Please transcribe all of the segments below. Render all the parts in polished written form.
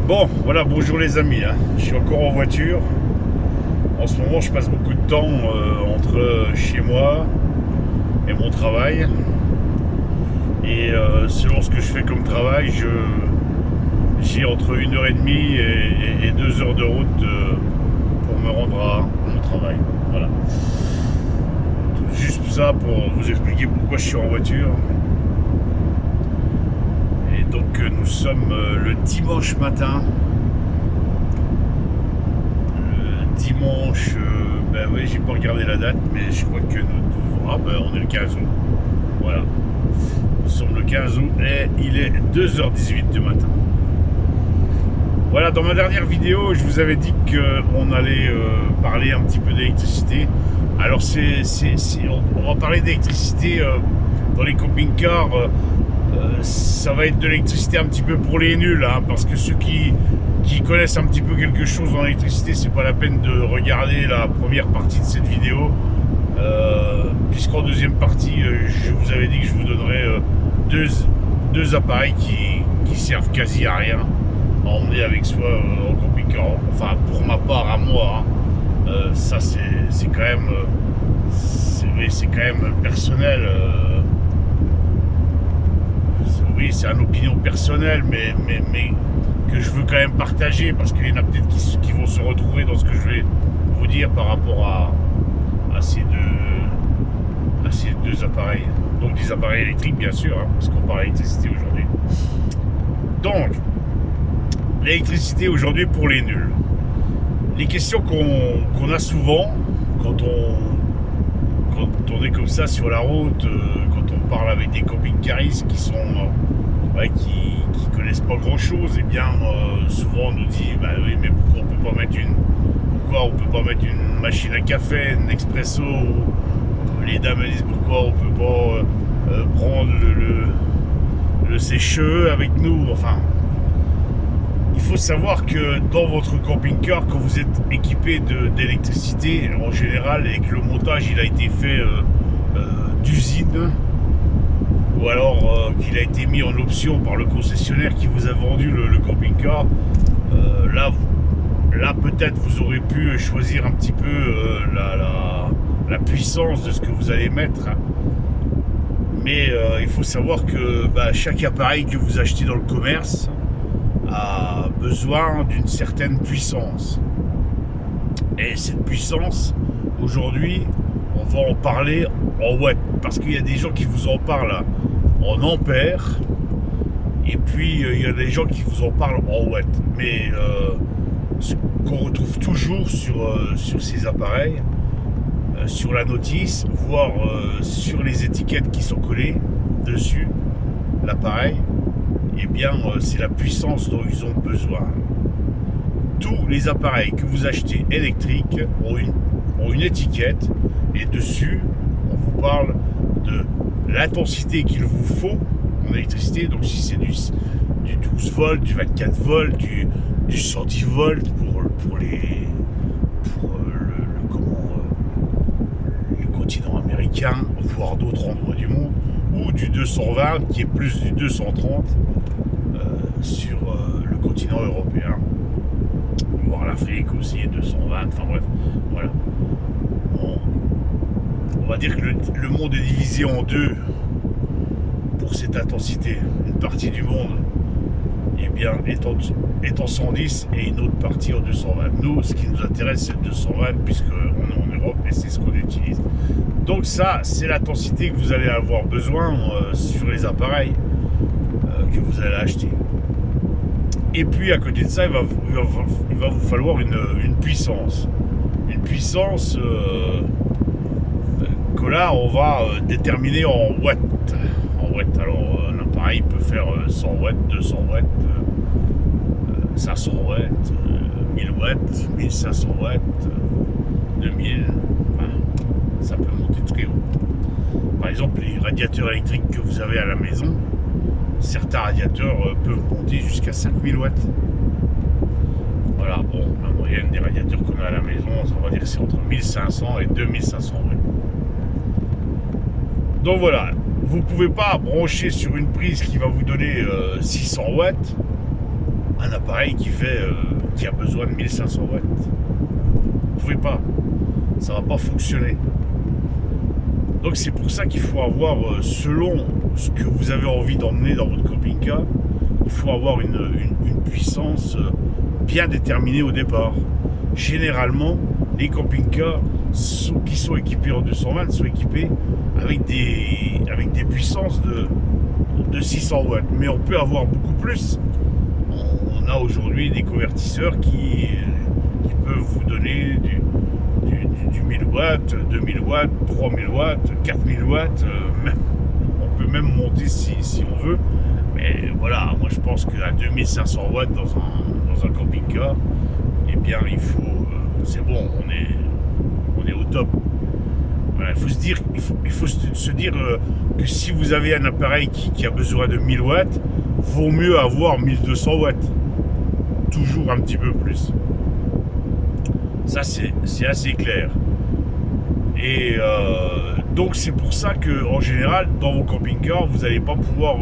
Bon, voilà, bonjour les amis, hein. Je suis encore en voiture. En ce moment, je passe beaucoup de temps entre chez moi et mon travail. Et selon ce que je fais comme travail, j'ai entre 1h30 et 2 heures de route pour me rendre à mon travail. Voilà. Juste ça pour vous expliquer pourquoi je suis en voiture. Et donc nous sommes le dimanche matin. Le dimanche, ben oui, j'ai pas regardé la date, mais je crois que on est le 15 août. Voilà. Nous sommes le 15 août et il est 2h18 du matin. Voilà, dans ma dernière vidéo, je vous avais dit qu'on allait parler un petit peu d'électricité. Alors on va parler d'électricité dans les camping-cars. Ça va être de l'électricité un petit peu pour les nuls, hein, parce que ceux qui connaissent un petit peu quelque chose dans l'électricité, c'est pas la peine de regarder la première partie de cette vidéo, puisqu'en deuxième partie, je vous avais dit que je vous donnerais deux appareils qui servent quasi à rien à emmener avec soi en camping-car. Enfin, pour ma part, à moi, hein, ça c'est quand même personnel. Oui, c'est une opinion personnelle, mais que je veux quand même partager, parce qu'il y en a peut-être qui vont se retrouver dans ce que je vais vous dire par rapport à ces deux appareils. Donc des appareils électriques, bien sûr, hein, parce qu'on parle d'électricité aujourd'hui. Donc, l'électricité aujourd'hui pour les nuls. Les questions qu'on a souvent quand on est comme ça sur la route, quand on parle avec des camping-caristes qui connaissent pas grand chose, et bien souvent on nous dit bah oui, mais pourquoi on peut pas mettre une machine à café, une expresso, ou les dames disent pourquoi on peut pas prendre le sèche-cheveux avec nous. Enfin, il faut savoir que dans votre camping-car, quand vous êtes équipé d'électricité en général, et que le montage il a été fait d'usine, ou alors qu'il a été mis en option par le concessionnaire qui vous a vendu le camping-car, là peut-être vous aurez pu choisir un petit peu la puissance de ce que vous allez mettre. Mais il faut savoir que chaque appareil que vous achetez dans le commerce a besoin d'une certaine puissance. Et cette puissance, aujourd'hui, on va en parler en watts, parce qu'il y a des gens qui vous en parlent en ampères, et puis il y a des gens qui vous en parlent en watts. Mais ce qu'on retrouve toujours sur ces appareils, sur la notice, voire sur les étiquettes qui sont collées dessus l'appareil, eh bien c'est la puissance dont ils ont besoin. Tous les appareils que vous achetez électriques ont une étiquette, et dessus on vous parle de l'intensité qu'il vous faut en électricité. Donc si c'est du 12 volts, du 24 volts, du 110 volts pour le continent américain, voire d'autres endroits du monde, ou du 220 qui est plus du 230 sur le continent européen, voire l'Afrique aussi, 220, enfin bref, voilà. On va dire que le monde est divisé en deux pour cette intensité. Une partie du monde est en 110 et une autre partie en 220. Nous, ce qui nous intéresse, c'est le 220, puisqu'on est en Europe et c'est ce qu'on utilise. Donc ça, c'est l'intensité que vous allez avoir besoin sur les appareils que vous allez acheter. Et puis à côté de ça, il va vous falloir une puissance. Une puissance que là, on va déterminer en watts. Alors un appareil peut faire 100 watts, 200 watts, 500 watts, 1000 watts, 1500 watts, 2000, enfin, ça peut monter très haut. Par exemple, les radiateurs électriques que vous avez à la maison, certains radiateurs peuvent monter jusqu'à 5000 watts. Voilà, bon, la moyenne des radiateurs qu'on a à la maison, on va dire que c'est entre 1500 et 2500 watts. Donc voilà, vous ne pouvez pas brancher sur une prise qui va vous donner 600 watts un appareil qui a besoin de 1500 watts. Vous pouvez pas, ça va pas fonctionner. Donc c'est pour ça qu'il faut avoir, selon ce que vous avez envie d'emmener dans votre camping-car, il faut avoir une puissance bien déterminée au départ. Généralement, les camping-cars qui sont équipés en 220 sont équipés avec des puissances de 600 watts. Mais on peut avoir beaucoup plus. On a aujourd'hui des convertisseurs qui peuvent vous donner du 1000 watts, 2000 watts, 3000 watts, 4000 watts. On peut même monter si on veut. Mais voilà, moi je pense qu'à 2500 watts dans un camping-car, eh bien il faut, c'est bon, on est au top. Voilà, il faut se dire que si vous avez un appareil qui a besoin de 1000 watts, vaut mieux avoir 1200 watts. Toujours un petit peu plus. Ça c'est assez clair. Et donc c'est pour ça que en général dans vos camping-cars vous n'allez pas pouvoir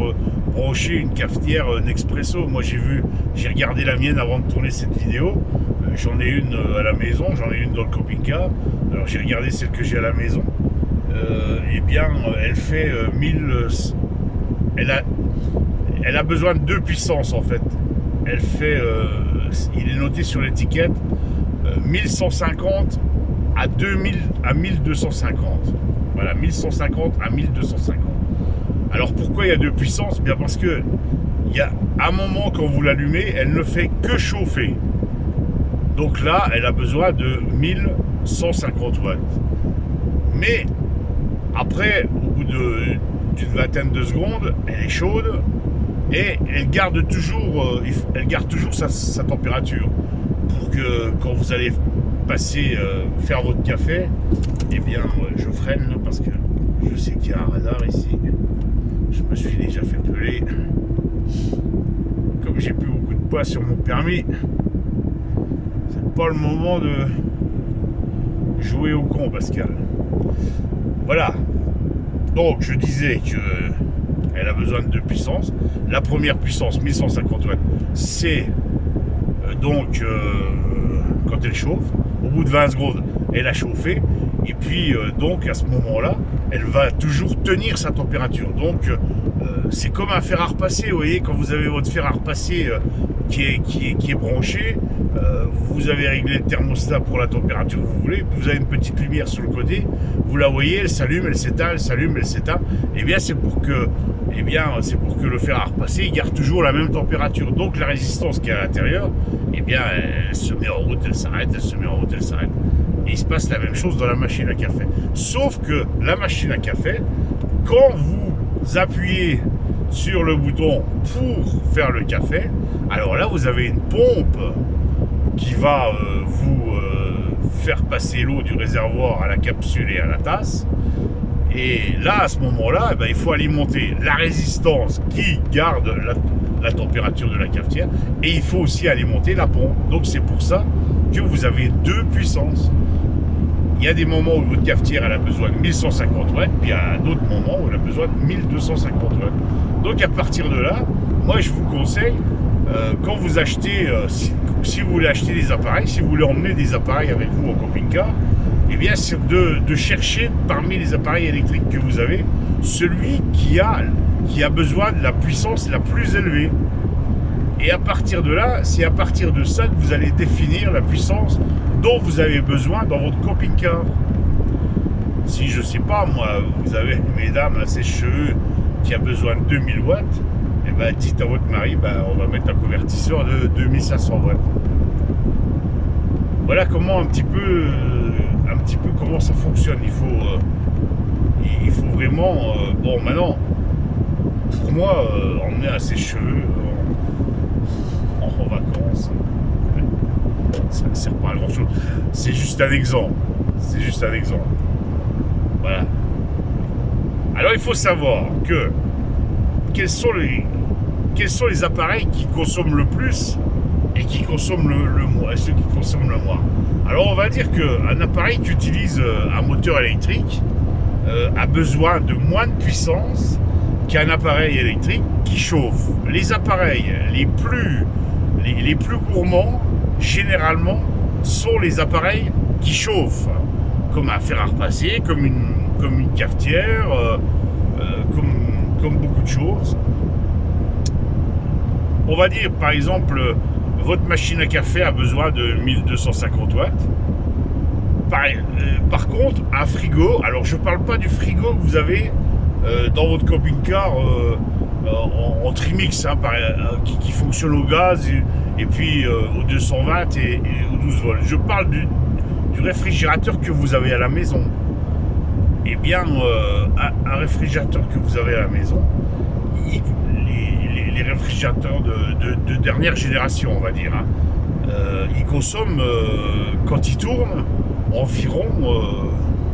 brancher une cafetière Nespresso. Moi j'ai regardé la mienne avant de tourner cette vidéo. J'en ai une à la maison, j'en ai une dans le camping-car. Alors j'ai regardé celle que j'ai à la maison. Eh bien elle fait 1000. Elle a besoin de 2 puissances en fait. Elle fait, il est noté sur l'étiquette 1150 à 1250. Voilà, 1150 à 1250. Alors pourquoi il y a 2 puissances? Bien parce que il y a un moment quand vous l'allumez, elle ne fait que chauffer. Donc là, elle a besoin de 1150 watts. Mais après, au bout d'une vingtaine de secondes, elle est chaude et elle garde toujours sa température. Pour que quand vous allez passer, faire votre café, eh bien, je freine parce que je sais qu'il y a un radar ici. Je me suis déjà fait peler. Comme j'ai plus beaucoup de poids sur mon permis, c'est pas le moment de jouer au con, Pascal. Voilà. Donc, je disais que elle a besoin de 2 puissances. La première puissance, 1150 watts, c'est donc quand elle chauffe. Au bout de 20 secondes, elle a chauffé. Et puis, donc, à ce moment-là, elle va toujours tenir sa température. Donc, c'est comme un fer à repasser. Vous voyez, quand vous avez votre fer à repasser qui est branché, vous avez réglé le thermostat pour la température que vous voulez. Vous avez une petite lumière sur le côté. Vous la voyez, elle s'allume, elle s'éteint, elle s'allume, elle s'éteint. Eh bien, c'est pour que le fer à repasser il garde toujours la même température. Donc, la résistance qui est à l'intérieur, eh bien, elle se met en route, elle s'arrête, elle se met en route, elle s'arrête. Et il se passe la même chose dans la machine à café. Sauf que la machine à café, quand vous appuyez sur le bouton pour faire le café, alors là, vous avez une pompe qui va vous faire passer l'eau du réservoir à la capsule et à la tasse. Et là, à ce moment-là, il faut alimenter la résistance qui garde la température de la cafetière, et il faut aussi alimenter la pompe. Donc c'est pour ça que vous avez 2 puissances. Il y a des moments où votre cafetière elle a besoin de 1150 watts, puis il y a d'autres moments où elle a besoin de 1250 watts. Donc à partir de là, moi je vous conseille, quand vous achetez, si vous voulez acheter des appareils, si vous voulez emmener des appareils avec vous en camping-car, eh bien c'est de chercher parmi les appareils électriques que vous avez, celui qui a besoin de la puissance la plus élevée. Et à partir de là, c'est à partir de ça que vous allez définir la puissance dont vous avez besoin dans votre camping-car. Si je sais pas, moi, vous avez, mesdames, un sèche-cheveux qui a besoin de 2000 watts, et ben dites à votre mari, on va mettre un convertisseur de 2500 watts. Voilà comment un petit peu comment ça fonctionne. Il faut vraiment, bon maintenant, pour moi, emmener un sèche-cheveux en vacances, ça ne sert pas à grand chose. C'est juste un exemple. C'est juste un exemple. Voilà. Alors il faut savoir que quels sont les appareils qui consomment le plus et qui consomment le moins, ceux qui consomment le moins. Alors on va dire qu'un appareil qui utilise un moteur électrique a besoin de moins de puissance qu'un appareil électrique qui chauffe. Les appareils les les plus gourmands, généralement, sont les appareils qui chauffent, comme un fer à repasser, comme une cafetière, comme beaucoup de choses. On va dire, par exemple, votre machine à café a besoin de 1250 watts. Par contre, un frigo, alors je ne parle pas du frigo que vous avez dans votre camping-car en trimix, hein, qui fonctionne au gaz et puis au 220 et au 12 volts. Je parle du réfrigérateur que vous avez à la maison. Eh bien, un réfrigérateur que vous avez à la maison, les réfrigérateurs de dernière génération, on va dire, hein, ils consomment, quand ils tournent, environ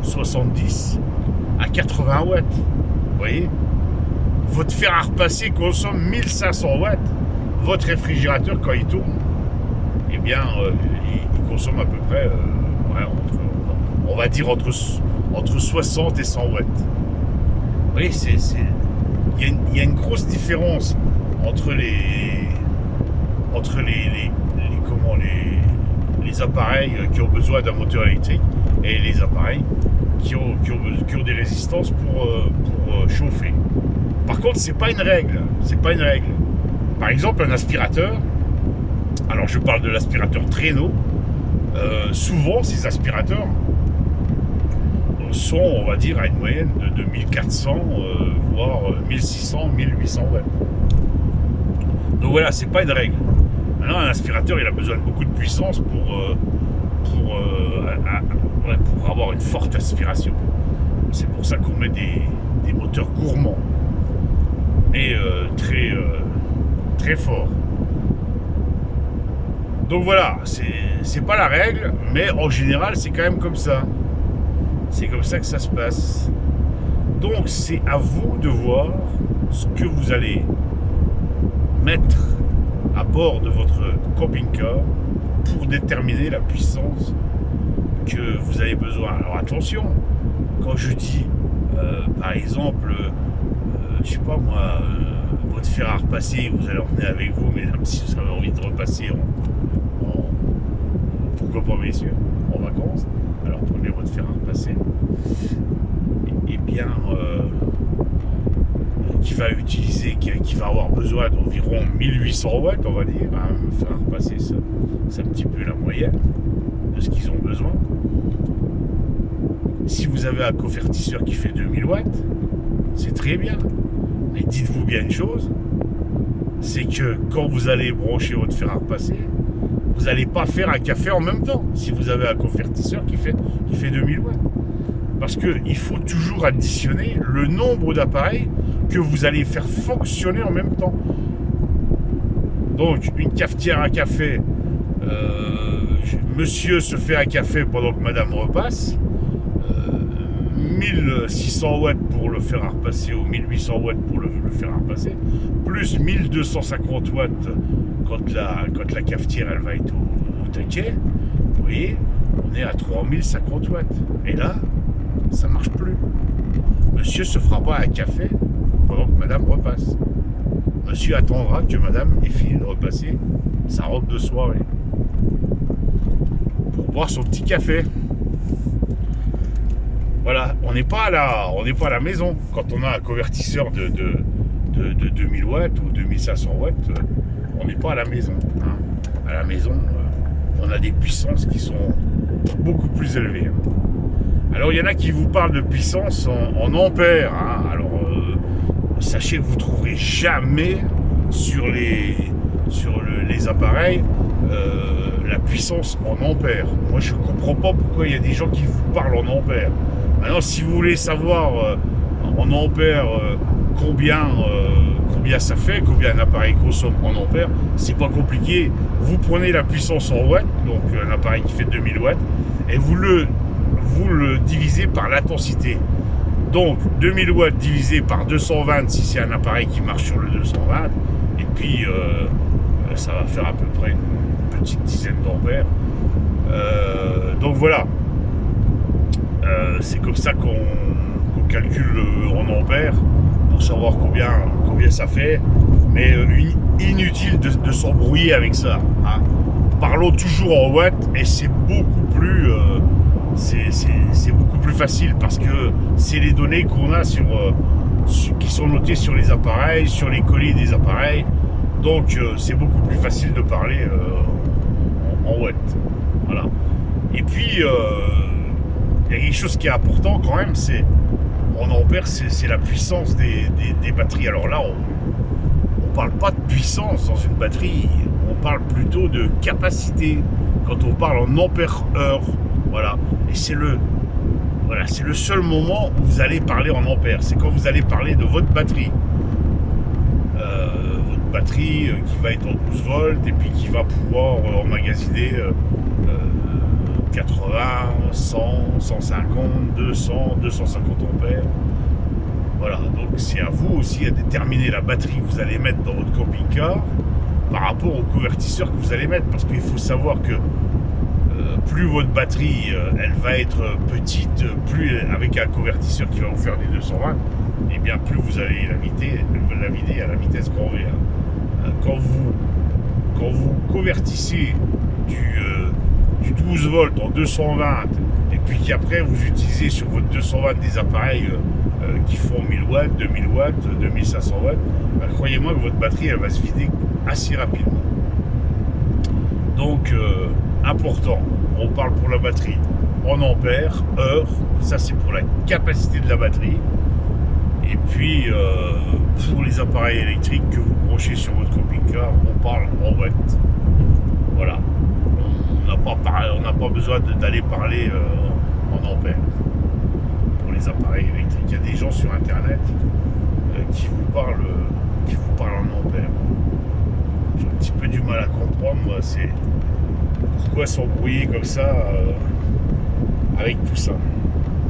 70 à 80 watts. Vous voyez, votre fer à repasser consomme 1500 watts. Votre réfrigérateur, quand il tourne, eh bien, il consomme à peu près, on va dire entre 60 et 100 watts. Vous voyez, il y a une grosse différence entre les appareils qui ont besoin d'un moteur électrique et les appareils qui ont des résistances pour chauffer. Par contre, c'est pas une règle. Par exemple, un aspirateur, alors je parle de l'aspirateur traîneau, souvent ces aspirateurs sont, on va dire, à une moyenne de 2400 voire 1600, 1800 watts. Donc voilà, c'est pas une règle. Maintenant, un aspirateur, il a besoin de beaucoup de puissance pour avoir une forte aspiration. C'est pour ça qu'on met des moteurs gourmands, mais très forts. Donc voilà, c'est pas la règle, mais en général, c'est quand même comme ça. C'est comme ça que ça se passe. Donc c'est à vous de voir ce que vous allez mettre à bord de votre camping-car pour déterminer la puissance que vous avez besoin. Alors attention, quand je dis par exemple, je sais pas moi, votre fer à repasser, vous allez emmener avec vous, mesdames, si vous avez envie de repasser pourquoi pas messieurs, en vacances, alors prenez votre fer à repasser, et bien qui va avoir besoin d'environ 1800 watts, on va dire, hein, fer à repasser, c'est un petit peu la moyenne de ce qu'ils ont besoin. Si vous avez un convertisseur qui fait 2000 watts, c'est très bien. Mais dites-vous bien une chose, c'est que quand vous allez brancher votre fer à repasser, vous n'allez pas faire un café en même temps si vous avez un convertisseur qui fait 2000 watts. Parce qu'il faut toujours additionner le nombre d'appareils que vous allez faire fonctionner en même temps. Donc une cafetière à café, monsieur se fait un café pendant que madame repasse, 1600 watts pour le fer à repasser ou 1800 watts pour le fer à repasser, plus 1250 watts quand la cafetière elle va être au taquet. Vous voyez, on est à 3050 watts. Et là, ça marche plus. Monsieur se fera pas un café pendant que madame repasse. Monsieur attendra que madame ait fini de repasser sa robe de soirée pour boire son petit café. Voilà, on n'est pas à la maison. Quand on a un convertisseur de 2000 watts ou 2500 watts, on n'est pas à la maison. Hein. À la maison, on a des puissances qui sont beaucoup plus élevées. Alors, il y en a qui vous parlent de puissance en ampères. Hein. Alors, sachez que vous ne trouverez jamais sur les appareils la puissance en ampères. Moi, je ne comprends pas pourquoi il y a des gens qui vous parlent en ampères. Maintenant, si vous voulez savoir en ampères combien ça fait, combien un appareil consomme en ampères, c'est pas compliqué. Vous prenez la puissance en watts, donc un appareil qui fait 2000 watts, et vous le divisez par l'intensité. Donc 2000 watts divisé par 220 si c'est un appareil qui marche sur le 220, et puis ça va faire à peu près une petite dizaine d'ampères. Donc voilà. C'est comme ça qu'on calcule en ampères pour savoir combien ça fait. Mais inutile de s'embrouiller avec ça. Hein. Parlons toujours en watts et c'est beaucoup plus facile parce que c'est les données qu'on a qui sont notées sur les appareils, sur les colis des appareils. Donc c'est beaucoup plus facile de parler en watts. Voilà. Et puis il y a quelque chose qui est important quand même, c'est en ampères, c'est la puissance des batteries. Alors là, on parle pas de puissance dans une batterie, on parle plutôt de capacité quand on parle en ampères-heure. Voilà. Et c'est le seul moment où vous allez parler en ampères. C'est quand vous allez parler de votre batterie. Votre batterie qui va être en 12 volts et puis qui va pouvoir emmagasiner 80, 100, 150, 200, 250 ampères. Voilà, donc c'est à vous aussi à déterminer la batterie que vous allez mettre dans votre camping-car par rapport au convertisseur que vous allez mettre, parce qu'il faut savoir que plus votre batterie elle va être petite, plus avec un convertisseur qui va vous faire des 220, et bien plus vous allez la vider à la vitesse grand V. Quand vous convertissez du 12 volts en 220 et puis qu'après vous utilisez sur votre 220 des appareils qui font 1000 watts, 2000 watts, 2500 watts, croyez-moi que votre batterie elle va se vider assez rapidement. Donc important, on parle pour la batterie en ampères, heure, ça c'est pour la capacité de la batterie. Et puis pour les appareils électriques que vous branchez sur votre camping-car, on parle en watts. Voilà. On n'a pas besoin d'aller parler en ampères pour les appareils électriques. Il y a des gens sur internet qui vous parlent en ampères. J'ai un petit peu du mal à comprendre, moi, c'est pourquoi s'embrouiller comme ça avec tout ça.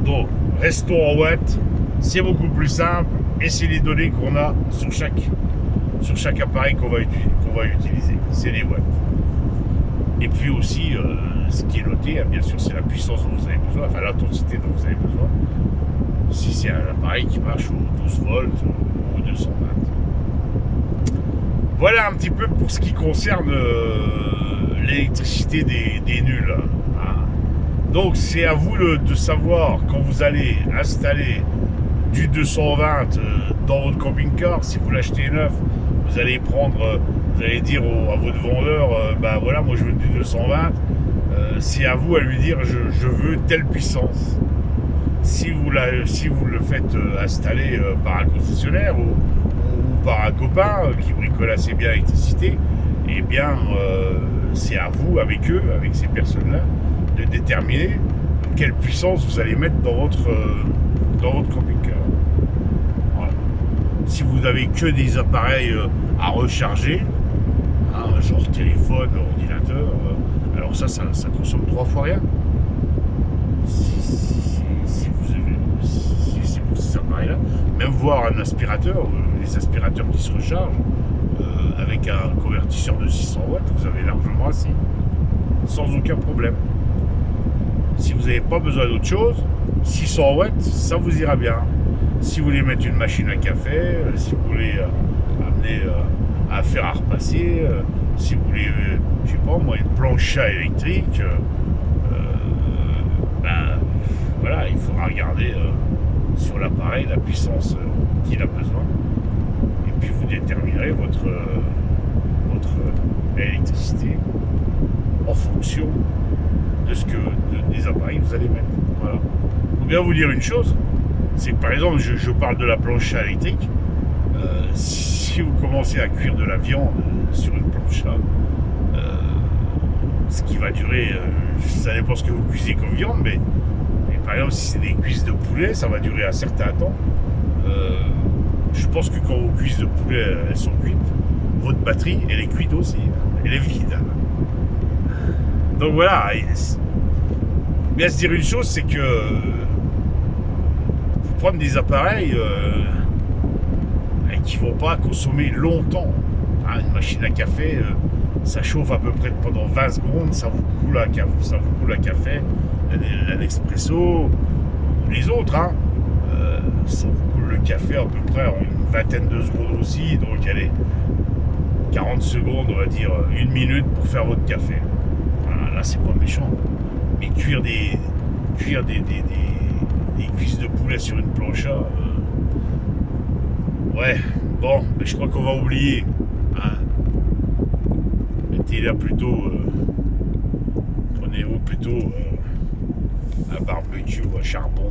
Donc, restons en watts, c'est beaucoup plus simple et c'est les données qu'on a sur chaque appareil qu'on va utiliser. C'est les watts. Et puis aussi, ce qui est noté, bien sûr, c'est la puissance dont vous avez besoin, enfin l'intensité dont vous avez besoin. Si c'est un appareil qui marche aux 12 volts ou aux 220. Voilà un petit peu pour ce qui concerne l'électricité des nuls. Hein. Donc c'est à vous de savoir quand vous allez installer du 220 dans votre camping-car. Si vous l'achetez neuf, vous allez dire à votre vendeur, ben voilà, moi je veux du 220. C'est à vous à lui dire, je veux telle puissance. Si vous le faites installer par un concessionnaire ou par un copain qui bricole assez bien l'électricité, eh bien c'est à vous, avec eux, avec ces personnes-là, de déterminer quelle puissance vous allez mettre dans votre camping-car. Voilà. Si vous n'avez que des appareils à recharger, hein, genre téléphone, ordinateur, alors ça consomme 3 fois rien. Si c'est pour ces appareils-là, même voir un aspirateur, les aspirateurs qui se rechargent, avec un convertisseur de 600 watts, vous avez largement assez, sans aucun problème. Si vous n'avez pas besoin d'autre chose, 600 watts, ça vous ira bien. Si vous voulez mettre une machine à café, si vous voulez amener un fer à repasser, si vous voulez, je sais pas moi, une planche à électrique, ben voilà, il faudra regarder sur l'appareil la puissance qu'il a besoin. Et puis vous déterminerez votre électricité en fonction des appareils que vous allez mettre. Voilà. Il faut bien vous dire une chose, c'est que par exemple, je parle de la plancha électrique. Si vous commencez à cuire de la viande sur une plancha, ce qui va durer, ça dépend ce que vous cuisez comme viande, mais par exemple, si c'est des cuisses de poulet, ça va durer un certain temps. Je pense que quand vos cuisses de poulet elles sont cuites, votre batterie elle est cuite aussi, elle est vide. Donc voilà, bien se dire une chose, c'est que faut prendre des appareils qui ne vont pas consommer longtemps. Hein, une machine à café, ça chauffe à peu près pendant 20 secondes, ça vous coule un café, un expresso, ou les autres, hein, ça vous coule le café à peu près en une vingtaine de secondes aussi, donc 40 secondes, on va dire 1 minute pour faire votre café. Voilà, là c'est pas méchant. Mais cuire des cuisses de poulet sur une plancha, ouais, bon, mais je crois qu'on va oublier. Hein. Mettez là plutôt, prenez-vous plutôt un barbecue à charbon.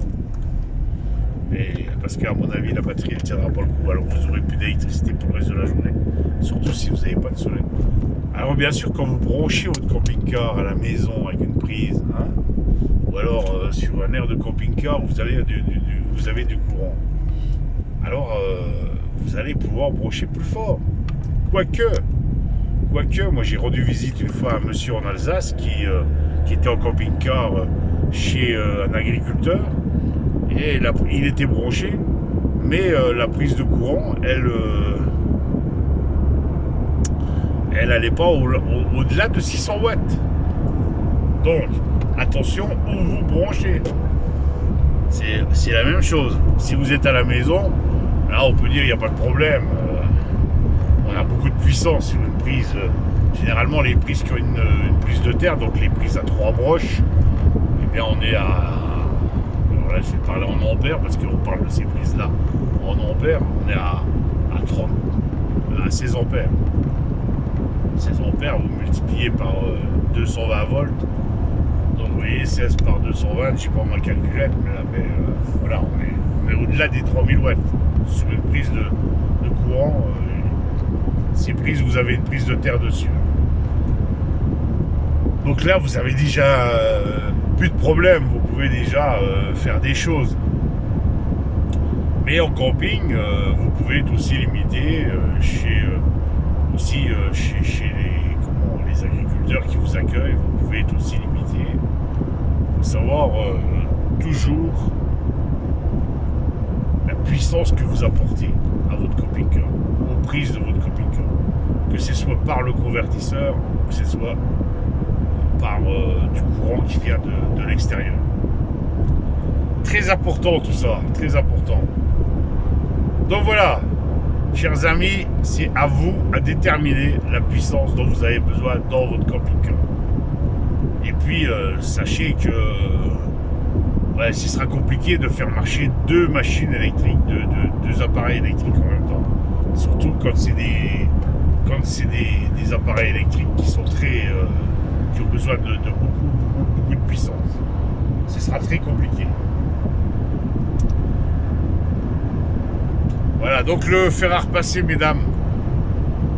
Et parce qu'à mon avis, la batterie ne tiendra pas le coup, alors vous n'aurez plus d'électricité pour le reste de la journée. Surtout si vous n'avez pas de soleil. Alors bien sûr, quand vous branchez votre camping-car à la maison avec une prise, hein, ou alors sur un air de camping-car, vous avez du courant. Alors vous allez pouvoir brancher plus fort. Quoique, moi j'ai rendu visite une fois à un monsieur en Alsace qui était en camping-car chez un agriculteur. Et il était branché, mais la prise de courant, elle n'allait pas au-delà de 600 watts. Donc, attention où vous branchez. C'est la même chose. Si vous êtes à la maison, là on peut dire il n'y a pas de problème. On a beaucoup de puissance sur une prise. Généralement, les prises qui ont une prise de terre, donc les prises à 3 broches, eh bien on est à... Là, je vais parler en ampères parce qu'on parle de ces prises-là. En ampères, on est à 16 ampères. 16 ampères, vous multipliez par 220 volts. Donc vous voyez 16 par 220, je sais pas ma calculette, mais là, voilà, on est au-delà des 3000 watts. Sur une prise de courant, ces prises, vous avez une prise de terre dessus. Donc là, vous avez déjà plus de problème, vous pouvez déjà faire des choses. Mais en camping, vous pouvez être aussi limité chez les agriculteurs qui vous accueillent, vous pouvez être aussi limité. Il faut savoir toujours la puissance que vous apportez à votre camping-car, aux prises de votre camping-car. Que ce soit par le convertisseur, que ce soit par du courant qui vient de l'extérieur. Très important tout ça, très important. Donc voilà, chers amis, c'est à vous à déterminer la puissance dont vous avez besoin dans votre camping-car. Et puis, sachez que ouais, ce sera compliqué de faire marcher 2 machines électriques, 2 appareils électriques en même temps. Surtout quand c'est des appareils électriques qui sont très... qui ont besoin de beaucoup de puissance. Ce sera très compliqué. Voilà, donc le fer à repasser, mesdames,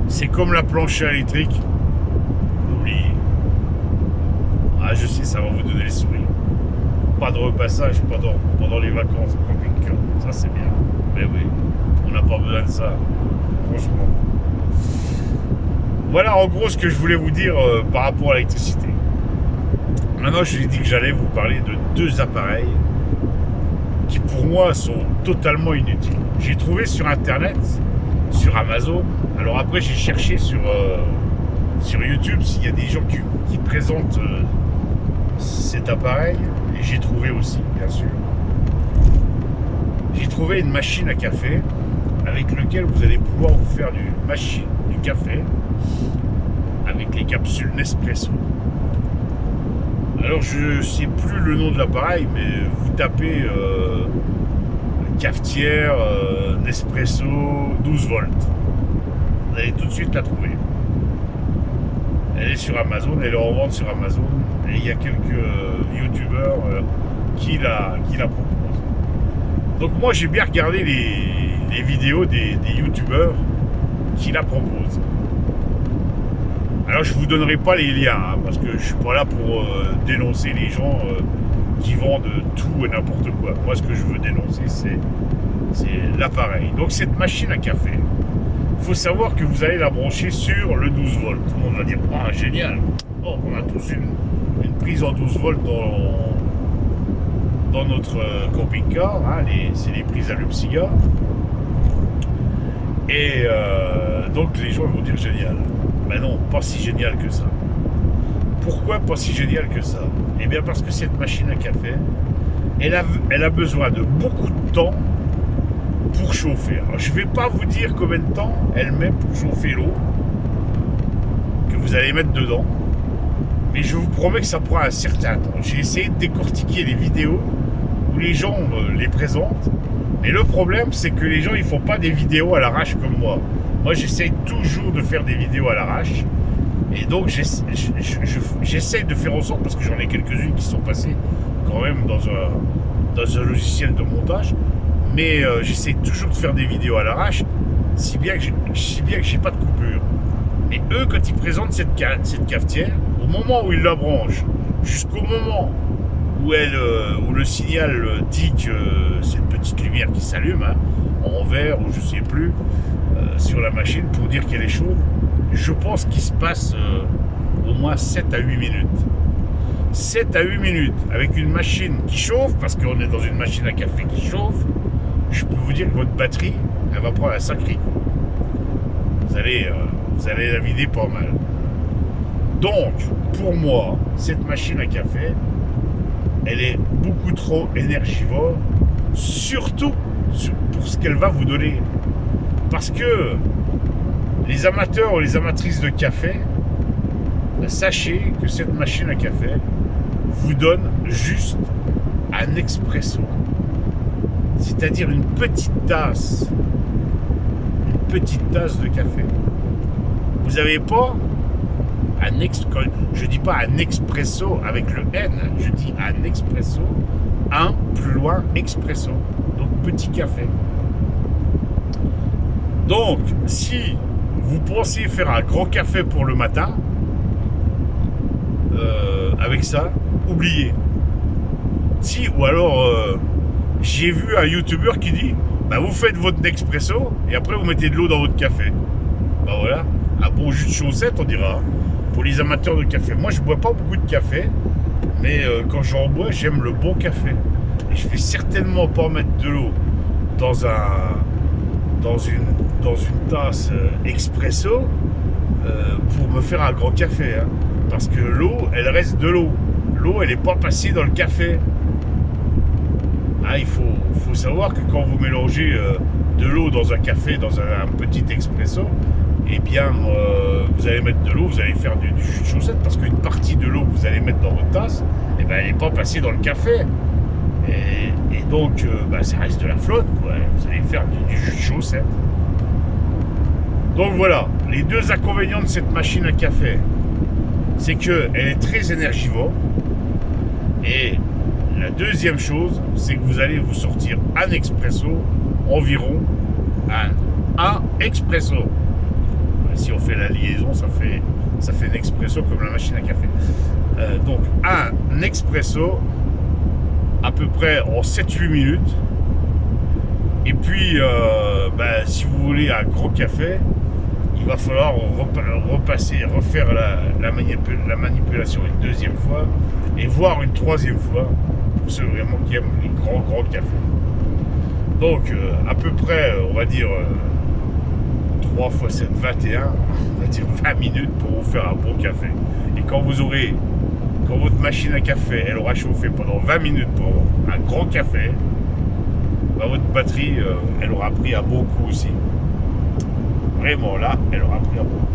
c'est comme la plancha électrique. N'oubliez. Ah, je sais, ça va vous donner les sourires. Pas de repassage pendant les vacances au camping-car. Ça, c'est bien. Mais oui, on n'a pas besoin de ça. Franchement. Voilà en gros ce que je voulais vous dire par rapport à l'électricité. Maintenant, je vous ai dit que j'allais vous parler de 2 appareils qui pour moi sont totalement inutiles. J'ai trouvé sur internet, sur Amazon. Alors après j'ai cherché sur YouTube s'il y a des gens qui présentent cet appareil, et j'ai trouvé aussi, bien sûr. J'ai trouvé une machine à café avec laquelle vous allez pouvoir vous faire du café avec les capsules Nespresso. Alors je sais plus le nom de l'appareil, mais vous tapez cafetière Nespresso 12 volts. Vous allez tout de suite la trouver. Elle est sur Amazon, elle est en vente sur Amazon, et il y a quelques youtubeurs qui la proposent. Donc moi j'ai bien regardé les vidéos des youtubeurs qui la proposent. Alors je vous donnerai pas les liens, hein, parce que je suis pas là pour dénoncer les gens qui vendent tout et n'importe quoi. Moi ce que je veux dénoncer c'est l'appareil. Donc cette machine à café, il faut savoir que vous allez la brancher sur le 12 volts. Tout le monde va dire ah génial, oh, on a tous une prise en 12 volts dans notre camping-car, hein, c'est les prises allume-cigare. Et donc les gens vont dire génial. Ben non, pas si génial que ça. Pourquoi pas si génial que ça? Eh bien parce que cette machine à café, elle a besoin de beaucoup de temps pour chauffer. Alors je ne vais pas vous dire combien de temps elle met pour chauffer l'eau, vous allez mettre dedans. Mais je vous promets que ça prend un certain temps. J'ai essayé de décortiquer les vidéos où les gens les présentent. Mais le problème, c'est que les gens, ils font pas des vidéos à l'arrache comme moi. Moi, j'essaye toujours de faire des vidéos à l'arrache. Et donc, j'essaye de faire en sorte, parce que j'en ai quelques-unes qui sont passées quand même dans un logiciel de montage. Mais j'essaye toujours de faire des vidéos à l'arrache, si bien que j'ai pas de coupure. Et eux, quand ils présentent cette cafetière, au moment où ils la branchent, jusqu'au moment où le signal dit que c'est une petite lumière qui s'allume, hein, en vert ou je sais plus, sur la machine pour dire qu'elle est chaude, je pense qu'il se passe au moins 7 à 8 minutes. 7 à 8 minutes avec une machine qui chauffe, parce qu'on est dans une machine à café qui chauffe, je peux vous dire que votre batterie, elle va prendre un sacré coup. Vous allez la vider pas mal. Donc, pour moi, cette machine à café, elle est beaucoup trop énergivore, surtout pour ce qu'elle va vous donner. Parce que les amateurs ou les amatrices de café, sachez que cette machine à café vous donne juste un expresso. C'est-à-dire une petite tasse de café. Vous n'avez pas je dis pas un expresso avec le N, je dis un expresso, un plus loin expresso, donc petit café. Donc, si vous pensez faire un grand café pour le matin, avec ça, oubliez. Si, ou alors, j'ai vu un youtubeur qui dit, bah vous faites votre Nespresso et après vous mettez de l'eau dans votre café. Bah voilà, un bon jus de chaussette, on dira, pour les amateurs de café. Moi, je bois pas beaucoup de café, mais quand j'en bois, j'aime le bon café. Et je vais certainement pas mettre de l'eau dans une tasse expresso pour me faire un grand café, hein. Parce que l'eau, elle reste de l'eau. L'eau, elle n'est pas passée dans le café. Ah, il faut savoir que quand vous mélangez de l'eau dans un café, dans un petit expresso, eh bien, vous allez mettre de l'eau, vous allez faire du jus de chaussette, parce qu'une partie de l'eau que vous allez mettre dans votre tasse, eh ben, elle n'est pas passée dans le café. Et donc, ça reste de la flotte, quoi. Vous allez faire du jus de chaussette. Donc voilà, les deux inconvénients de cette machine à café, c'est qu'elle est très énergivore. Et la deuxième chose, c'est que vous allez vous sortir un expresso, environ un expresso. Si on fait la liaison, ça fait un expresso comme la machine à café. Donc un expresso à peu près en 7-8 minutes. Et puis, si vous voulez un gros café, il va falloir refaire la manipulation une deuxième fois et voire une troisième fois pour ceux vraiment qui aiment les grands cafés. Donc, à peu près, on va dire 3 x 7, 21, on va dire 20 minutes pour vous faire un bon café. Et quand votre machine à café, elle aura chauffé pendant 20 minutes pour un grand café, votre batterie, elle aura pris un bon coup aussi. Vraiment, là, elle aura pris un bon coup.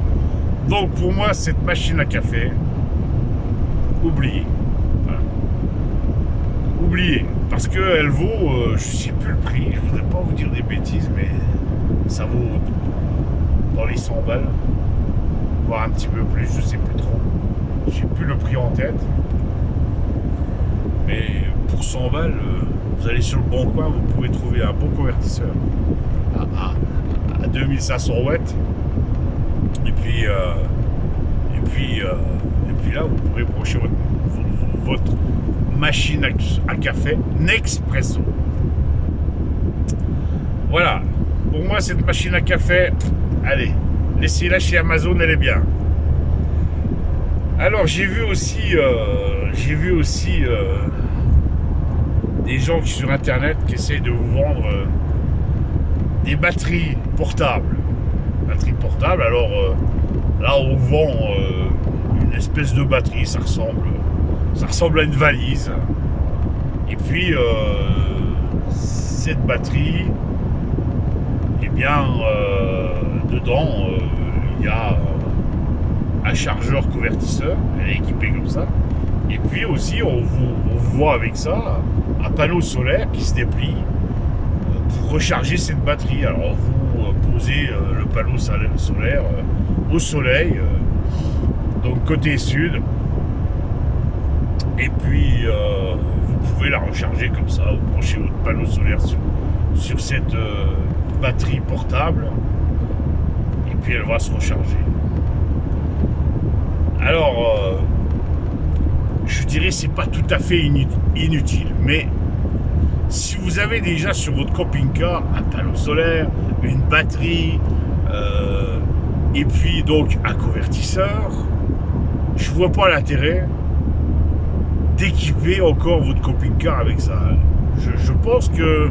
Donc, pour moi, cette machine à café, oubliez. Voilà. Oubliez. Parce qu'elle vaut, je ne sais plus le prix, je ne voudrais pas vous dire des bêtises, mais ça vaut dans les 100 balles, voire un petit peu plus, je ne sais plus trop. Je n'ai plus le prix en tête. Mais pour 100 balles, vous allez sur le bon coin, vous pouvez trouver un bon convertisseur à 2500 watts. Et puis là, vous pourrez brancher votre machine à café Nespresso. Voilà. Pour moi, cette machine à café, allez, laissez-la chez Amazon, elle est bien. Alors, j'ai vu aussi des gens sur internet qui essayent de vous vendre des batteries portables. Alors là, on vend une espèce de batterie, ça ressemble à une valise. Et puis, cette batterie, eh bien, dedans, il y a à chargeur convertisseur, elle est équipée comme ça. Et puis aussi, on vous voit avec ça un panneau solaire qui se déplie pour recharger cette batterie. Alors vous posez le panneau solaire au soleil, donc côté sud, et puis vous pouvez la recharger comme ça, vous branchez votre panneau solaire sur cette batterie portable, et puis elle va se recharger. Alors je dirais c'est pas tout à fait inutile, mais si vous avez déjà sur votre camping-car un panneau solaire, une batterie, et puis donc un convertisseur, je vois pas l'intérêt d'équiper encore votre camping-car avec ça. Je pense que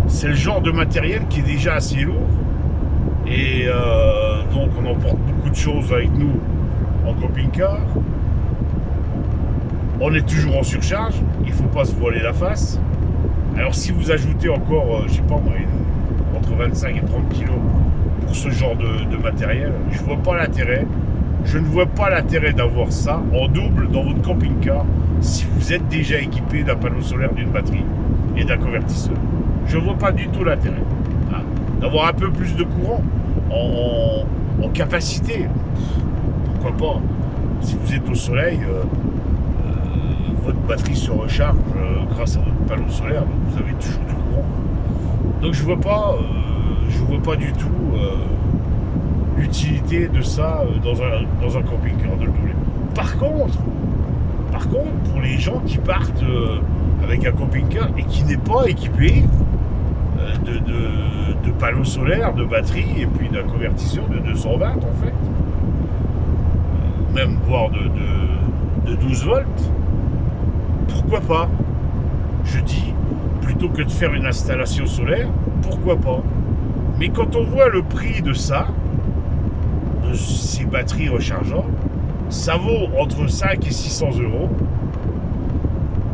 c'est le genre de matériel qui est déjà assez lourd, et donc on emporte beaucoup de choses avec nous en camping-car. On est toujours en surcharge, il ne faut pas se voiler la face. Alors si vous ajoutez encore, je sais pas moi, entre 25 et 30 kilos pour ce genre de matériel, je vois pas l'intérêt. Je ne vois pas l'intérêt d'avoir ça en double dans votre camping-car si vous êtes déjà équipé d'un panneau solaire, d'une batterie et d'un convertisseur. Je ne vois pas du tout l'intérêt d'avoir un peu plus de courant en capacité. Pourquoi pas? Si vous êtes au soleil, votre batterie se recharge grâce à votre panneau solaire, donc vous avez toujours du courant. Donc je vois pas du tout l'utilité de ça dans un camping-car de le doubler. Par contre, pour les gens qui partent avec un camping-car et qui n'est pas équipé de panneaux solaires, de batterie et puis d'un convertisseur de 220 en fait, même voire de 12 volts, pourquoi pas? Je dis, plutôt que de faire une installation solaire, pourquoi pas? Mais quand on voit le prix de ça, de ces batteries rechargeables, ça vaut entre 5 et 600 euros.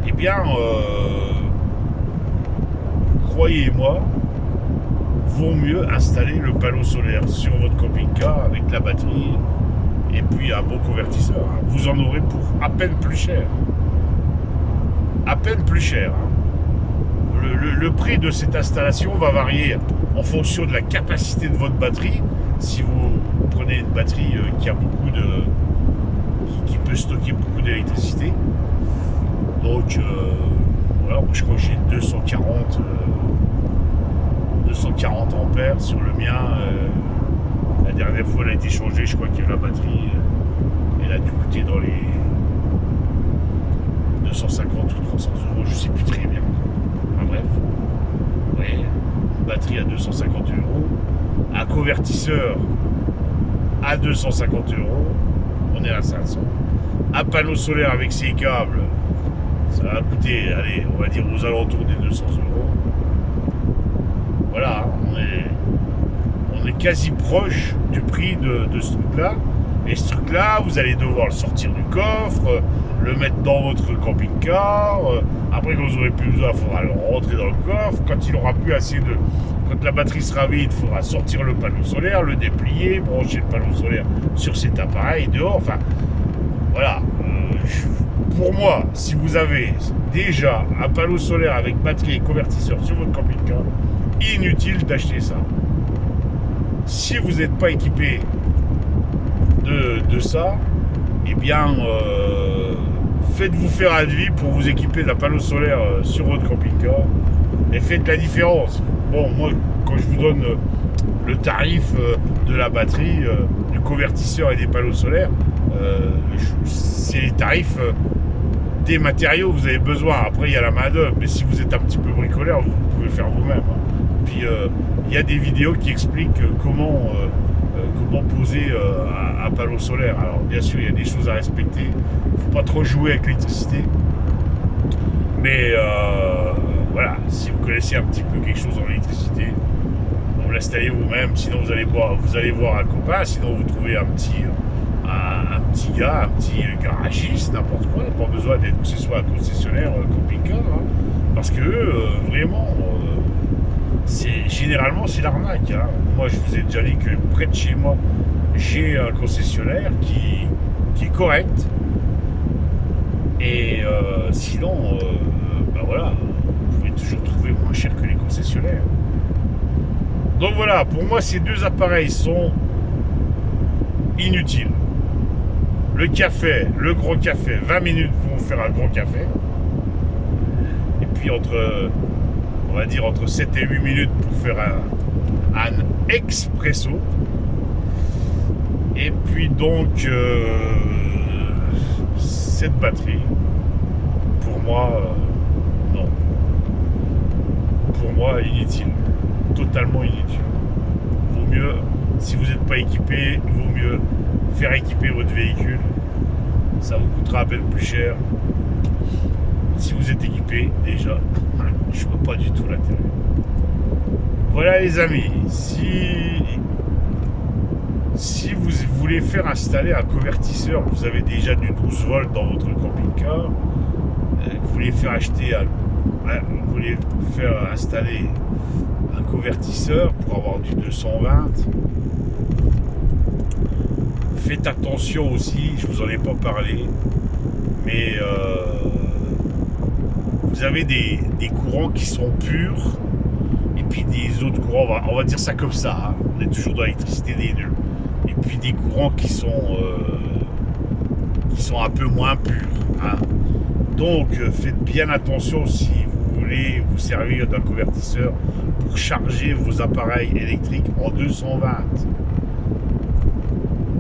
Eh bien, croyez-moi, vaut mieux installer le panneau solaire sur votre camping-car avec la batterie et puis un bon convertisseur. Vous en aurez pour à peine plus cher. À peine plus cher. Le prix de cette installation va varier en fonction de la capacité de votre batterie. Si vous prenez une batterie qui a beaucoup qui peut stocker beaucoup d'électricité. Donc voilà, moi je crois que j'ai 240 ampères sur le mien. La dernière fois elle a été changée, je crois que la batterie elle a dû coûter dans les 250 ou 300 euros, je sais plus très bien. Enfin bref, ouais, une batterie à 250 euros, un convertisseur à 250 euros, on est à 500. Un panneau solaire avec ses câbles, ça va coûter, allez, on va dire aux alentours des 200 euros. Voilà, on est quasi proche du prix de ce truc-là. Et ce truc-là, vous allez devoir le sortir du coffre, le mettre dans votre camping-car. Après, quand vous n'aurez plus besoin, il faudra le rentrer dans le coffre. Quand il n'aura plus assez de... Quand la batterie sera vide, il faudra sortir le panneau solaire, le déplier, brancher le panneau solaire sur cet appareil dehors. Enfin, voilà. Pour moi, si vous avez déjà un panneau solaire avec batterie et convertisseur sur votre camping-car, inutile d'acheter ça. Si vous n'êtes pas équipé de ça, eh bien faites-vous faire un devis pour vous équiper d'un panneau solaire sur votre camping-car et faites la différence. Bon, moi quand je vous donne le tarif de la batterie, du convertisseur et des panneaux solaires, c'est les tarifs des matériaux que vous avez besoin. Après il y a la main d'œuvre, mais si vous êtes un petit peu bricoleur, vous pouvez le faire vous-même. Puis il y a des vidéos qui expliquent comment poser un panneau solaire. Alors bien sûr il y a des choses à respecter, il ne faut pas trop jouer avec l'électricité, mais voilà, si vous connaissez un petit peu quelque chose en électricité, vous l'installez vous-même. Sinon vous allez voir un copain, sinon vous trouvez un petit gars, un petit garagiste, n'importe quoi. Pas besoin d'être, que ce soit un concessionnaire camping-car, parce que vraiment généralement c'est l'arnaque. Moi je vous ai déjà dit que près de chez moi j'ai un concessionnaire qui est correct. Et sinon, ben voilà, vous pouvez toujours trouver moins cher que les concessionnaires. Donc voilà, pour moi, ces deux appareils sont inutiles. Le café, le gros café, 20 minutes pour faire un gros café. Et puis on va dire entre 7 et 8 minutes pour faire un expresso. Et puis donc, cette batterie, pour moi, non. Pour moi, inutile. Totalement inutile. Vaut mieux, si vous n'êtes pas équipé, vaut mieux faire équiper votre véhicule. Ça vous coûtera à peine plus cher. Si vous êtes équipé, déjà, je vois pas du tout l'intérêt. Voilà les amis, si vous voulez faire installer un convertisseur, vous avez déjà du 12 volts dans votre camping-car, vous voulez faire vous voulez faire installer un convertisseur pour avoir du 220, faites attention aussi, je vous en ai pas parlé, mais vous avez des courants qui sont purs et puis des autres courants, on va dire ça comme ça, hein. On est toujours dans l'électricité des nuls, et puis des courants qui sont un peu moins purs, hein. Donc faites bien attention si vous voulez vous servir d'un convertisseur pour charger vos appareils électriques en 220.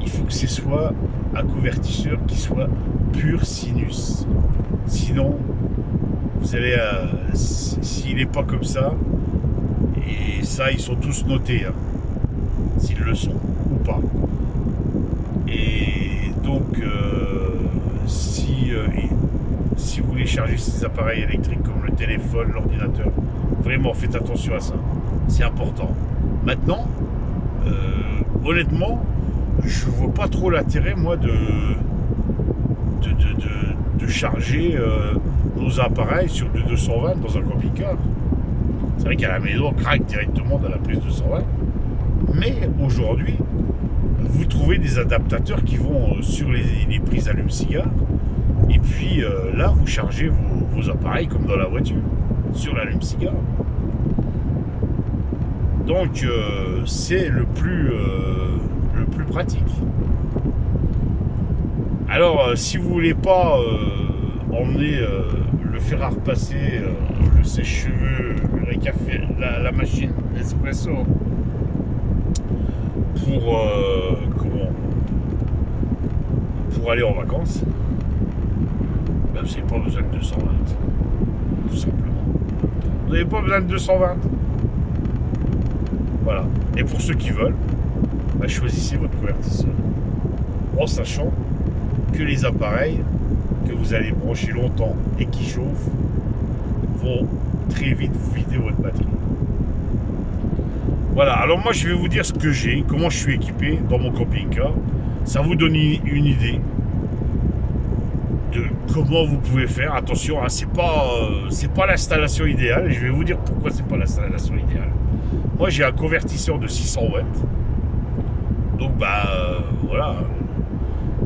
Il faut que ce soit un convertisseur qui soit pur sinus. Sinon, vous allez, s'il n'est pas comme ça, et ça ils sont tous notés, hein, s'ils le sont ou pas. Et donc, si vous voulez charger ces appareils électriques comme le téléphone, l'ordinateur, vraiment faites attention à ça. C'est important. Maintenant, honnêtement, je vois pas trop l'intérêt, moi, de charger nos appareils sur du 220 dans un camping-car. C'est vrai qu'à la maison, on craque directement dans la prise 220. Mais aujourd'hui, vous trouvez des adaptateurs qui vont sur les prises allume-cigare. Et puis là, vous chargez vos appareils comme dans la voiture, sur l'allume-cigare. Donc, c'est le plus pratique. Alors, si vous voulez pas emmener le fer à repasser, le sèche-cheveux, le café, la machine espresso pour aller en vacances, ben, vous n'avez pas besoin de 220, tout simplement. Vous n'avez pas besoin de 220. Voilà. Et pour ceux qui veulent, ben, choisissez votre convertisseur, en sachant que les appareils que vous allez brancher longtemps et qui chauffent vont très vite vous vider votre batterie. Voilà, alors moi je vais vous dire ce que j'ai, comment je suis équipé dans mon camping-car. Ça vous donne une idée de comment vous pouvez faire. Attention, hein, c'est pas l'installation idéale, et je vais vous dire pourquoi c'est pas l'installation idéale. Moi j'ai un convertisseur de 600 watts, donc bah voilà,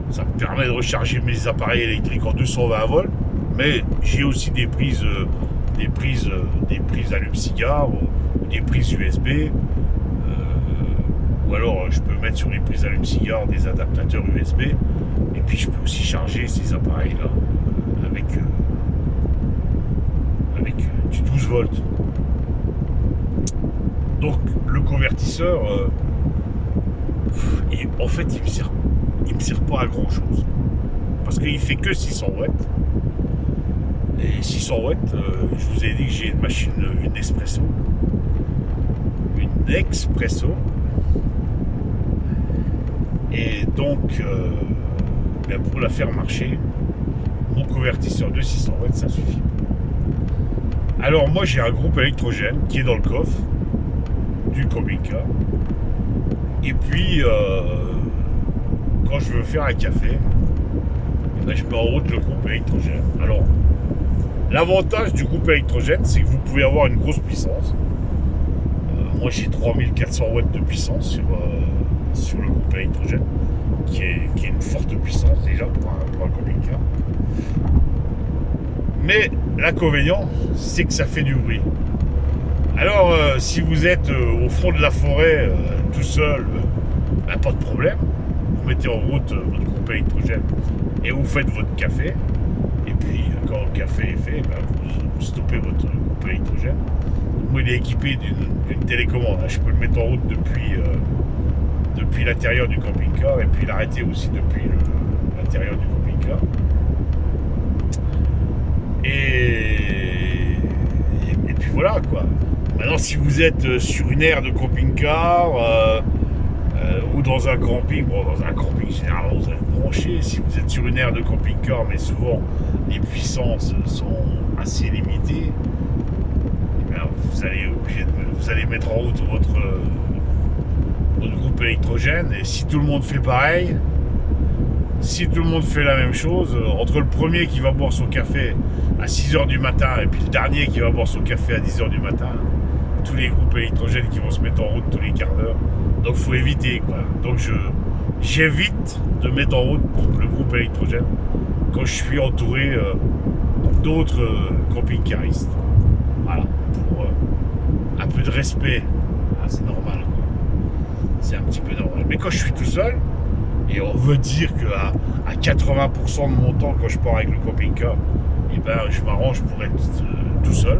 ça me permet de recharger mes appareils électriques en 220 volts, mais j'ai aussi des prises allume-cigare ou des prises USB, ou alors je peux mettre sur les prises allume-cigare des adaptateurs USB, et puis je peux aussi charger ces appareils là avec du 12 volts. Donc le convertisseur, en fait il me sert pas à grand chose, parce qu'il fait que 600 watts. Et 600 watts, je vous ai dit que j'ai une machine, une Expresso. Et donc, ben pour la faire marcher, mon convertisseur de 600 watts, ça suffit. Alors moi, j'ai un groupe électrogène qui est dans le coffre du camping-car. Et puis, quand je veux faire un café, ben, je mets en route le groupe électrogène. Alors, l'avantage du groupe électrogène, c'est que vous pouvez avoir une grosse puissance. Moi, j'ai 3400 watts de puissance sur le groupe électrogène, qui est une forte puissance déjà pour un camping-car. Mais l'inconvénient, c'est que ça fait du bruit. Alors, si vous êtes au fond de la forêt, tout seul, pas de problème. Vous mettez en route votre groupe électrogène et vous faites votre café. Et puis, quand le café est fait, vous stoppez votre groupe électrogène. Moi, il est équipé d'une télécommande. Je peux le mettre en route depuis l'intérieur du camping-car et puis l'arrêter aussi depuis l'intérieur du camping-car. Et puis voilà, quoi. Maintenant, si vous êtes sur une aire de camping-car ou dans un camping, bon, dans un camping, généralement, vous allez vous brancher. Si vous êtes sur une aire de camping-car, mais souvent, les puissances sont assez limitées, eh bien, vous allez mettre en route votre groupe électrogène. Et si tout le monde fait pareil, si tout le monde fait la même chose, entre le premier qui va boire son café à 6h du matin et puis le dernier qui va boire son café à 10h du matin, tous les groupes électrogènes qui vont se mettre en route tous les quarts d'heure. Donc il faut éviter, quoi. Donc j'évite de mettre en route le groupe électrogène quand je suis entouré d'autres camping-caristes. Voilà, pour un peu de respect. Ah, c'est normal, quoi. C'est un petit peu normal. Mais quand je suis tout seul, et on veut dire qu'à 80% de mon temps, quand je pars avec le camping-car, eh ben, je m'arrange pour être tout seul.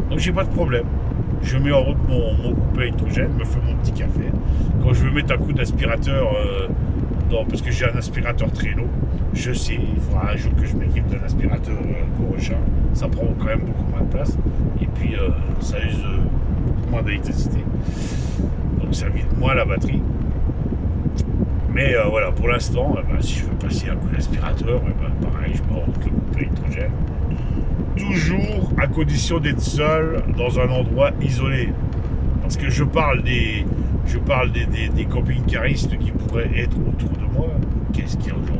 Donc j'ai pas de problème. Je mets en route mon groupe électrogène, me fais mon petit café. Quand je veux mettre un coup d'aspirateur, parce que j'ai un aspirateur traîneau, je sais, il faudra un jour que je m'équipe d'un aspirateur Corochin. Ça prend quand même beaucoup moins de place. Et puis ça use moins d'électricité. Donc ça vide moins la batterie. Mais voilà, pour l'instant, si je veux passer un coup d'aspirateur, pareil, je me rends le groupe électrogène. Toujours à condition d'être seul dans un endroit isolé. Parce que je parle des camping-caristes qui pourraient être autour de moi. Qu'est-ce qu'il y a aujourd'hui?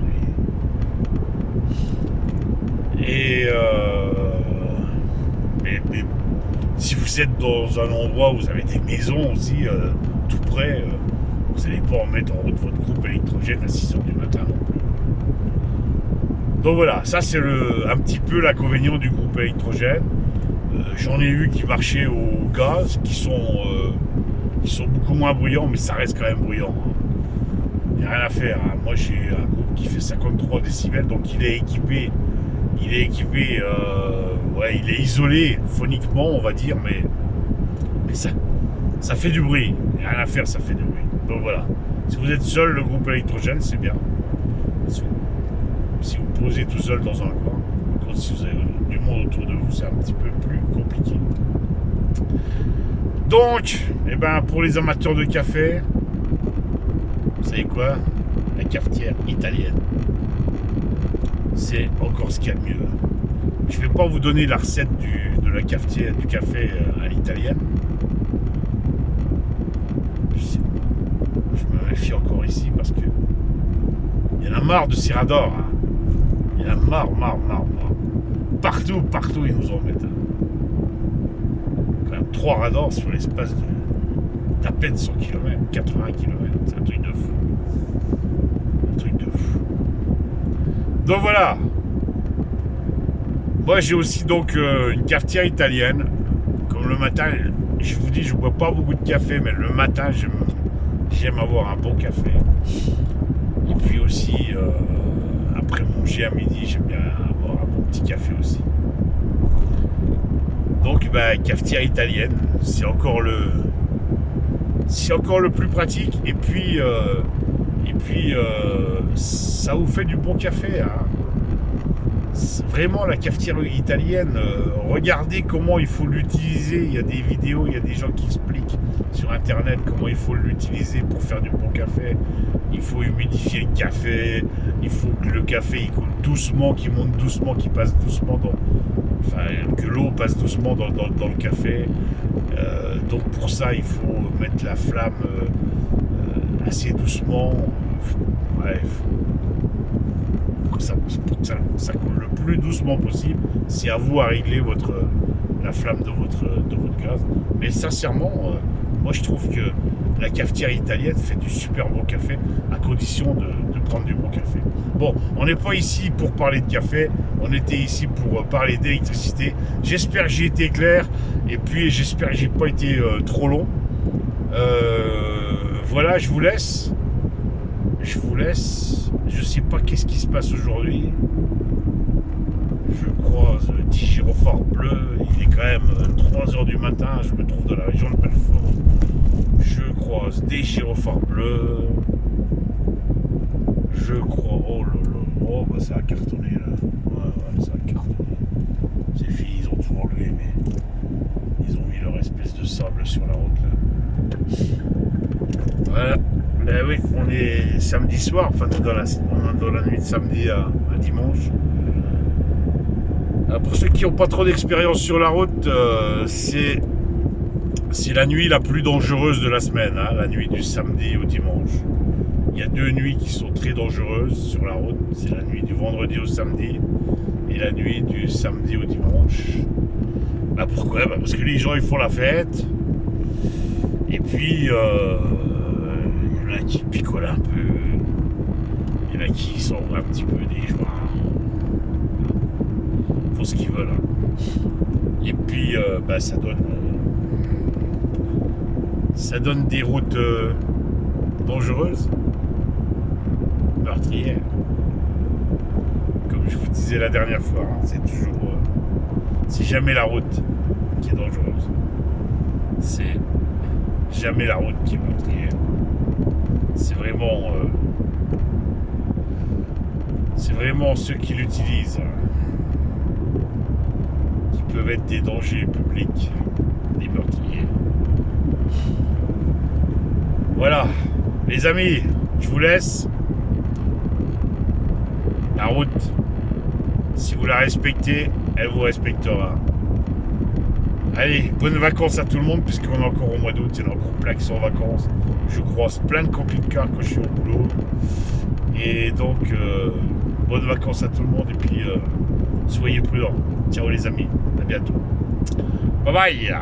Et mais si vous êtes dans un endroit où vous avez des maisons aussi tout près, vous n'allez pas en mettre en route votre groupe électrogène à 6h du matin non plus. Donc voilà, ça c'est un petit peu l'inconvénient du groupe électrogène. J'en ai vu qui marchaient au gaz, qui sont beaucoup moins bruyants, mais ça reste quand même bruyant. Il n'y a rien à faire. Hein. Moi j'ai un groupe qui fait 53 décibels, donc il est équipé, il est isolé phoniquement, on va dire, mais ça fait du bruit. Il n'y a rien à faire, ça fait du bruit. Donc voilà. Si vous êtes seul, le groupe électrogène, c'est bien. Si vous posez tout seul dans un coin, quand si vous avez du monde autour de vous, c'est un petit peu plus compliqué. Donc, pour les amateurs de café, vous savez quoi? La cafetière italienne. C'est encore ce qu'il y a de mieux. Je ne vais pas vous donner la recette de la cafetière du café à l'italienne. Je me méfie encore ici parce que il y en a marre de ces radars. Hein. Il y en a marre. Partout, ils nous en mettent. Quand même 3 radars sur l'espace d'à peine 100 km, 80 km. C'est un truc de fou. Donc voilà. Moi j'ai aussi donc une cafetière italienne. Comme le matin, je vous dis, je bois pas beaucoup de café, mais le matin j'aime avoir un bon café. Et puis aussi après manger à midi, j'aime bien avoir un bon petit café aussi. Donc cafetière italienne, c'est encore le plus pratique. Et puis ça vous fait du bon café. Hein. Vraiment la cafetière italienne, regardez comment il faut l'utiliser. Il y a des vidéos, il y a des gens qui expliquent sur internet comment il faut l'utiliser pour faire du bon café. Il faut humidifier le café, il faut que le café il coule doucement, qu'il monte doucement, qu'il passe doucement que l'eau passe doucement dans le café. Donc pour ça il faut mettre la flamme assez doucement. Pour que ça coule le plus doucement possible. C'est à vous à régler la flamme de votre gaz. Mais sincèrement, moi je trouve que la cafetière italienne fait du super bon café, à condition de prendre du bon café. Bon, on n'est pas ici pour parler de café, on était ici pour parler d'électricité. J'espère que j'ai été clair, et puis j'espère que j'ai pas été trop long. Voilà, je vous laisse. Je sais pas qu'est-ce qui se passe aujourd'hui. Je croise 10 gyrophares bleus. Il est quand même 3 h du matin. Je me trouve dans la région de Belfort. Je croise des gyrophares bleus. Je crois. Oh là là. Oh bah ça a cartonné là. Ouais, ça a cartonné. C'est fini, ils ont tout enlevé, mais ils ont mis leur espèce de sable sur la route là. Voilà. Ben oui, on est samedi soir, enfin dans la nuit de samedi à dimanche. Pour ceux qui n'ont pas trop d'expérience sur la route, c'est la nuit la plus dangereuse de la semaine, hein, la nuit du samedi au dimanche. Il y a 2 nuits qui sont très dangereuses sur la route, c'est la nuit du vendredi au samedi et la nuit du samedi au dimanche. Ben pourquoi? Ben parce que les gens ils font la fête, et puis il y en a qui picolent un peu, il y en a qui sont un petit peu des joies. Font ce qu'ils veulent. Et puis bah, ça donne des routes dangereuses, meurtrières. Comme je vous disais la dernière fois, hein, c'est jamais la route qui est dangereuse. C'est jamais la route qui est meurtrière. C'est vraiment ceux qui l'utilisent qui peuvent être des dangers publics, des meurtriers. Voilà, les amis, je vous laisse. La route, si vous la respectez, elle vous respectera. Allez, bonnes vacances à tout le monde, puisqu'on est encore au mois d'août, il y en a encore plein qui sont en vacances. Je croise plein de camping-cars quand je suis au boulot. Et donc, bonnes vacances à tout le monde, et puis soyez prudents. Ciao les amis, à bientôt. Bye bye.